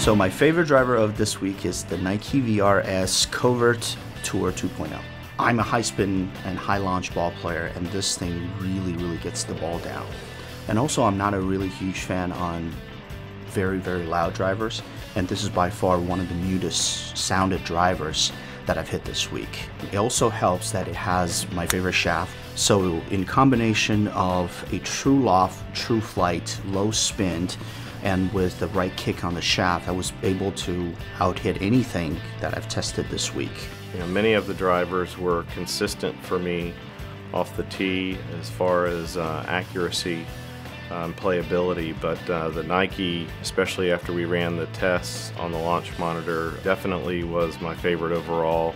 So my favorite driver of this week is the Nike VRS Covert Tour 2.0. I'm a high spin and high launch ball player, and this thing really gets the ball down. And also I'm not a really huge fan on very loud drivers, and this is by far one of the mutest sounded drivers that I've hit this week. It also helps that it has my favorite shaft. So in combination of a true loft, true flight, low spin, and with the right kick on the shaft, I was able to out-hit anything that I've tested this week. You know, many of the drivers were consistent for me off the tee as far as accuracy, playability, but the Nike, especially after we ran the tests on the launch monitor, definitely was my favorite overall,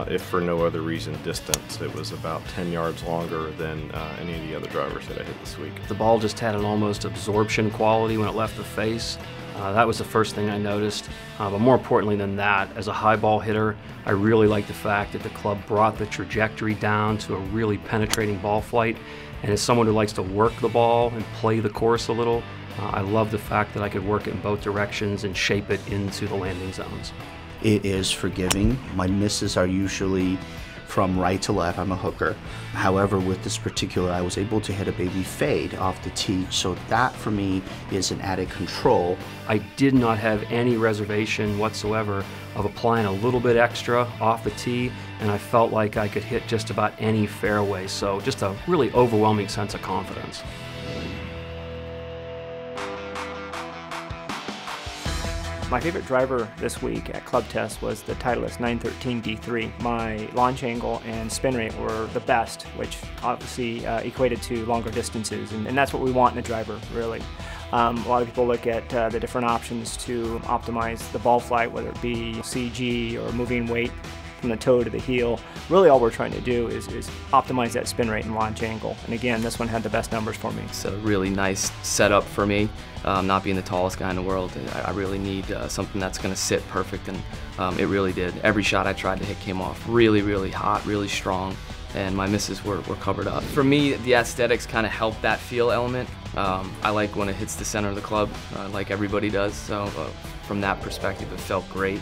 if for no other reason distance. It was about 10 yards longer than any of the other drivers that I hit this week. The ball just had an almost absorption quality when it left the face. That was the first thing I noticed, but more importantly than that, as a high ball hitter, I really like the fact that the club brought the trajectory down to a really penetrating ball flight. And as someone who likes to work the ball and play the course a little, I love the fact that I could work it in both directions and shape it into the landing zones. It is forgiving. My misses are usually from right to left. I'm a hooker. However, with this particular, I was able to hit a baby fade off the tee, so that for me is an added control. I did not have any reservation whatsoever of applying a little bit extra off the tee, and I felt like I could hit just about any fairway, so just a really overwhelming sense of confidence. My favorite driver this week at ClubTest was the Titleist 913 D3. My launch angle and spin rate were the best, which obviously equated to longer distances, and that's what we want in a driver, really. A lot of people look at the different options to optimize the ball flight, whether it be CG or moving weight from the toe to the heel. Really all we're trying to do is optimize that spin rate and launch angle. And again, this one had the best numbers for me. It's a really nice setup for me. Not being the tallest guy in the world, I really need something that's going to sit perfect, and it really did. Every shot I tried to hit came off really hot, really strong, and my misses were covered up. For me, the aesthetics kind of help that feel element. I like when it hits the center of the club, like everybody does, so from that perspective it felt great.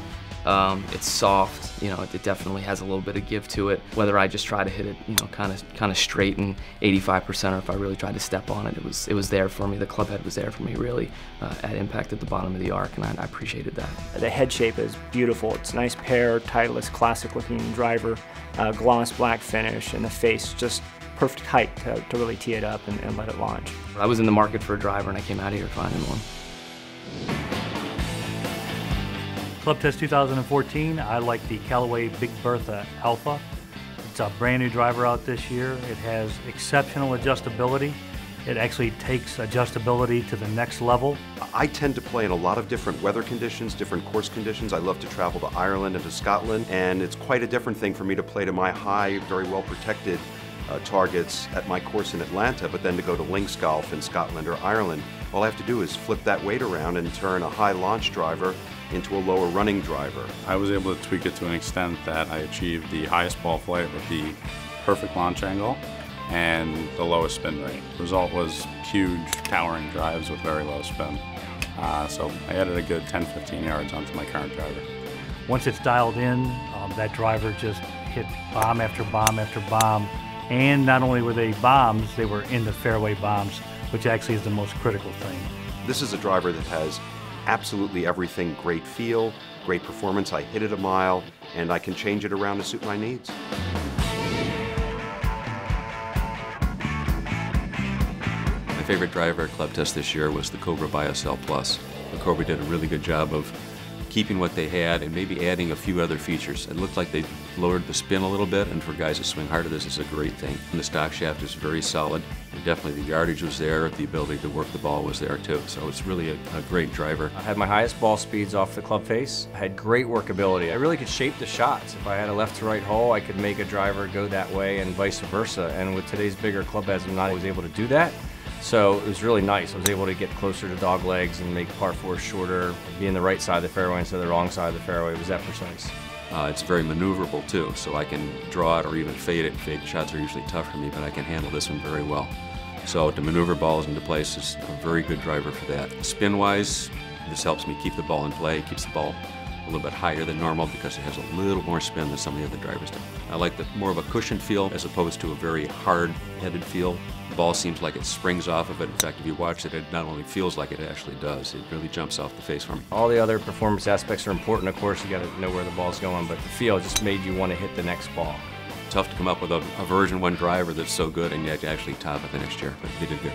It's soft, you know, it definitely has a little bit of give to it. Whether I just try to hit it, you know, kind of straight and 85%, or if I really tried to step on it, it was there for me. The club head was there for me, really, at impact at the bottom of the arc, and I appreciated that. The head shape is beautiful. It's a nice pair, Titleist, classic-looking driver, gloss black finish, and the face just perfect height to really tee it up and let it launch. I was in the market for a driver, and I came out here finding one. ClubTest 2014, I like the Callaway Big Bertha Alpha. It's a brand new driver out this year. It has exceptional adjustability. It actually takes adjustability to the next level. I tend to play in a lot of different weather conditions, different course conditions. I love to travel to Ireland and to Scotland, and it's quite a different thing for me to play to my high, very well protected targets at my course in Atlanta, but then to go to links golf in Scotland or Ireland. All I have to do is flip that weight around and turn a high launch driver into a lower running driver. I was able to tweak it to an extent that I achieved the highest ball flight with the perfect launch angle and the lowest spin rate. The result was huge, towering drives with very low spin. So I added a good 10-15 yards onto my current driver. Once it's dialed in, that driver just hit bomb after bomb after bomb. And not only were they bombs, they were in the fairway bombs, which actually is the most critical thing. This is a driver that has absolutely everything: great feel, great performance. I hit it a mile, and I can change it around to suit my needs. My favorite driver at ClubTest this year was the Cobra BioCell Plus. The Cobra did a really good job of keeping what they had and maybe adding a few other features. It looked like they lowered the spin a little bit, and for guys that swing harder, this is a great thing. And the stock shaft is very solid, and definitely the yardage was there, the ability to work the ball was there too, so it's really a great driver. I had my highest ball speeds off the club face. I had great workability. I really could shape the shots. If I had a left to right hole, I could make a driver go that way and vice versa, and with today's bigger club heads, I'm not always able to do that. So it was really nice. I was able to get closer to dog legs and make par fours shorter, be in the right side of the fairway instead of the wrong side of the fairway. It was that precise. It's very maneuverable too, so I can draw it or even fade it. Fade shots are usually tough for me, but I can handle this one very well. So to maneuver balls into place is a very good driver for that. Spin-wise, This helps me keep the ball in play, keeps the ball a little bit higher than normal because it has a little more spin than some of the other drivers do. I like the more of a cushioned feel as opposed to a very hard-headed feel. The ball seems like it springs off of it. In fact, if you watch it, it not only feels like it actually does. It really jumps off the face for me. All the other performance aspects are important. Of course, you got to know where the ball's going, but the feel just made you want to hit the next ball. Tough to come up with a version 1 driver that's so good and yet actually top it the next year, but they did good.